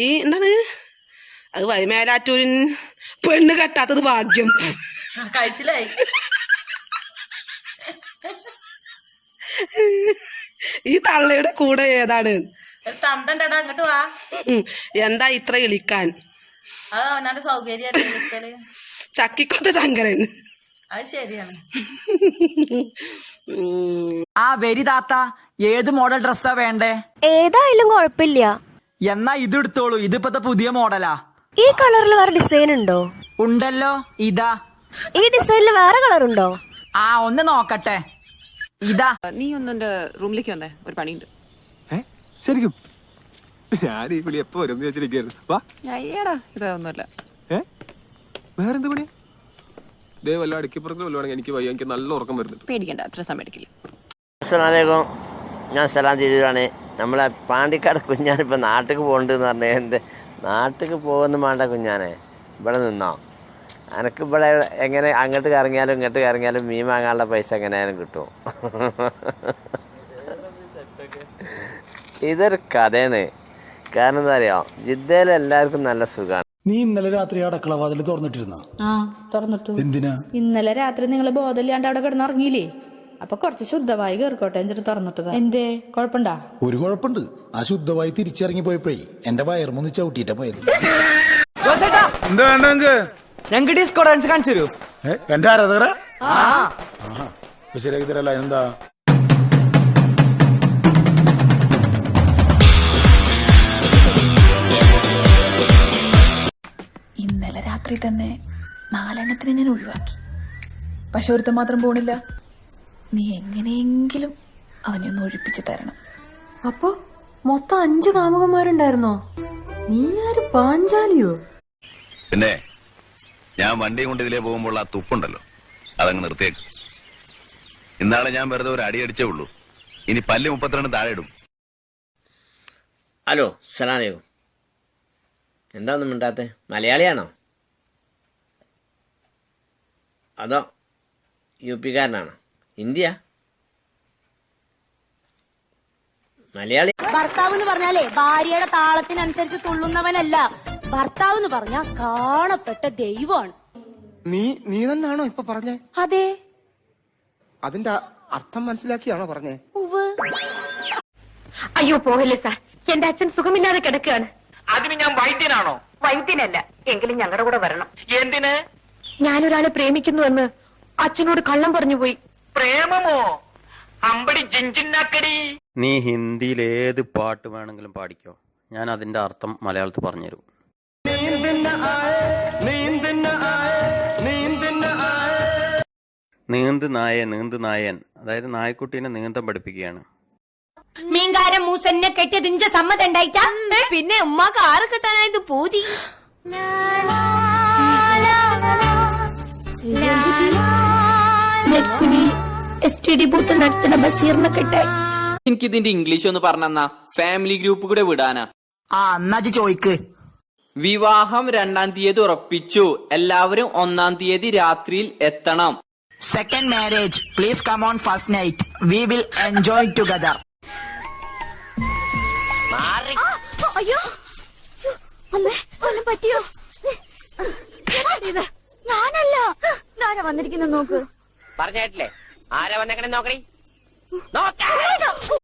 ഈ എന്താണ് അത് മേലാറ്റൂരിൻ പെണ്ണ് കെട്ടാത്തത് ഭാഗ്യം. കഴിച്ചില്ലായി. ഈ തള്ളയുടെ കൂടെ ഏതാണ്? തന്തണ്ടടാ അങ്ങോട്ട് വാ. എന്താ ഇത്ര ഇളിക്കാൻ? അത് അവനാന്റെ സൗകര്യം ചക്കിക്കൊത്ത ചങ്കരൻ. അത് ശരിയാണ്. ആ വരി താത്ത, ഏത് മോഡൽ ഡ്രസ്സാ വേണ്ടേ? ഏതായാലും കുഴപ്പമില്ല. എന്നാ ഇത് എടുത്തോളൂ, ഇതിപ്പത്തെ പുതിയ മോഡലാ. ഈ കളറിൽ വേറെ ഡിസൈൻ ഉണ്ടോ? ഉണ്ടല്ലോ, ഇതാ. ഈ ഡിസൈനിൽ വേറെ കളർ ഉണ്ടോ? ആ ഒന്ന് നോക്കട്ടെ. ഇതാ. നീ ഒന്നെ റൂമിലേക്ക് വന്നേ, ഒരു പണിയുണ്ട്. ശരിക്കും ഞാൻ ഈ വിളി എപ്പോ വരും വെച്ചിരിക്കുകയായിരുന്നു. ഇതൊന്നുമല്ല. വേറെന്ത് പണിയാ? ദേ വല്ല അടുക്കിപ്പുറത്ത് വല്ലതാണെങ്കിൽ എനിക്ക് വയ്യ, എനിക്ക് നല്ല ഉറക്കം വരുന്നുണ്ട്. പേടിക്കണ്ട, അത്ര സമയം എടുക്കില്ല. അസ്സലാമലൈക്കും, ഞാൻ സലാം തിരൂരാണ്. നമ്മളെ പാണ്ടിക്കാട് കുഞ്ഞാനിപ്പോൾ നാട്ടിലേക്ക് പോകണ്ടെന്ന് പറഞ്ഞാൽ എന്ത് നാട്ടിലേക്ക് പോകുന്നു വേണ്ട കുഞ്ഞാനെ, ഇവിടെ നിന്നോ. എനക്ക് ഇവിടെ എങ്ങനെ അങ്ങോട്ട് കറങ്ങിയാലും ഇങ്ങോട്ട് കറങ്ങിയാലും മീൻ വാങ്ങാനുള്ള പൈസ എങ്ങനെയാലും കിട്ടും. ഇതൊരു കഥയാണ്. കാരണം എന്താ അറിയോ, ജിദ്ദയിൽ എല്ലാവർക്കും നല്ല സുഖമാണ്. നീ ഇന്നലെ രാത്രി അടക്കള വാതിൽ തുറന്നിട്ടിരുന്ന? ആ തുറന്നിട്ടു. എന്തിനാ? ഇന്നലെ രാത്രി നിങ്ങൾ ബോധമില്ലാണ്ട് അവിടെ കിടന്നുറങ്ങിയില്ലേ? അപ്പൊ കുറച്ച് ശുദ്ധമായി കേറിക്കോട്ടെ എന്നിട്ട് തുറന്നിട്ടതാ. എന്തേ കുഴപ്പമുണ്ടാ? ഒരു കുഴപ്പമുണ്ട്. ആ ശുദ്ധമായി തിരിച്ചിറങ്ങി പോയപ്പോഴേ എന്റെ വയർമൊന്ന് ചവിട്ടിട്ടാ പോയത്. ഞങ്ങൾക്ക് ഡിസ്കോ ഡാൻസ് കാണിച്ചു തരൂ. എന്റെ ആരാധകര ശരിയാക്കി തരല്ല. എന്താ ഇന്നലെ രാത്രി തന്നെ 4 എണ്ണത്തിന് ഞാൻ ഒഴിവാക്കി. പക്ഷെ ഒരുത്തൻ മാത്രം പോണില്ല. നീ എങ്ങനെയെങ്കിലും അവനെ ഒന്ന് ഒഴിപ്പിച്ചു തരണം. അപ്പൊ മൊത്തം 5 കാമുകന്മാരുണ്ടായിരുന്നോ? നീ ആര്, പാഞ്ചാലിയോ? പിന്നെ ഞാൻ വണ്ടി കൊണ്ട് ഇതിലേ പോകുമ്പോൾ ആ തുപ്പുണ്ടല്ലോ, അതങ്ങ് നിർത്തിയേക്ക്. ഇന്നാളെ ഞാൻ വെറുതെ ഒരു അടി അടിച്ചേ ഉള്ളൂ, ഇനി പല്ല് 32 താഴെ ഇടും. ഹലോ, സലാമലൈക്കും. എന്താ ഒന്നും മിണ്ടാത്തെ? മലയാളിയാണോ അതോ യുപിക്കാരനാണോ? ഹിന്ദിയാ? മലയാളി. ഭർത്താവ് എന്ന് പറഞ്ഞാലേ ഭാര്യയുടെ താളത്തിനനുസരിച്ച് തുള്ളുന്നവനല്ല. ഭർത്താവ് എന്ന് പറഞ്ഞാൽ കാണപ്പെട്ട ദൈവമാണ്. നീ തന്നെയാണോ ഇപ്പൊ പറഞ്ഞേ? അതെ. അതിന്റെ അർത്ഥം മനസ്സിലാക്കിയാണോ പറഞ്ഞേ? അയ്യോ പോകല്ലേ സാർ, എന്റെ അച്ഛൻ സുഖമില്ലാതെ കിടക്കുകയാണ്. അതിന് ഞാൻ വൈദ്യനാണോ? വൈദ്യനല്ല, എങ്കിലും ഞങ്ങളുടെ കൂടെ വരണം. എന്തിന്? ഞാനൊരാളെ പ്രേമിക്കുന്നുവെന്ന് അച്ഛനോട് കള്ളം പറഞ്ഞു പോയി. പ്രേമമോ? അമ്പടി ജിഞ്ചിന്നാക്കടി. നീ ഹിന്ദിയിൽ ഏത് പാട്ട് വേണമെങ്കിലും പാടിക്കോ, ഞാൻ അതിന്റെ അർത്ഥം മലയാളത്തിൽ പറഞ്ഞുതരും. നീന്ത് നായേ നീന്ത് നായൻ, അതായത് നായക്കുട്ടീനെ നീന്തം പഠിപ്പിക്കുകയാണ്. മീൻകാരൻ മൂസന്നെ കെട്ടിയത് ഇഞ്ച സമ്മതം ഉണ്ടായിട്ടാ? പിന്നെ ഉമ്മാക്ക് ആറ് കിട്ടാനായത് പൂതി. STD ബൂത്ത് നടത്തുന്ന ബസീറിനെ കെട്ടെ. എനിക്കിതിന്റെ ഇംഗ്ലീഷ് ഒന്ന് പറഞ്ഞാ ഫാമിലി ഗ്രൂപ്പ് കൂടെ വിടാനാ. ആ എന്നാ ചോയ്ക്ക്. വിവാഹം 2-ാം തീയതി ഉറപ്പിച്ചു, എല്ലാവരും 1-ാം തീയതി രാത്രിയിൽ എത്തണം. Second marriage, please come on first night, we will enjoy together. അയ്യോ അമ്മേ, ഒന്നും പറ്റിയോ? ഞാനല്ല, ആരാ വന്നിരിക്കുന്ന നോക്ക്. പറഞ്ഞിട്ടില്ലേ ആരാ വന്നേക്കണേ? നോക്കണേ നോക്ക.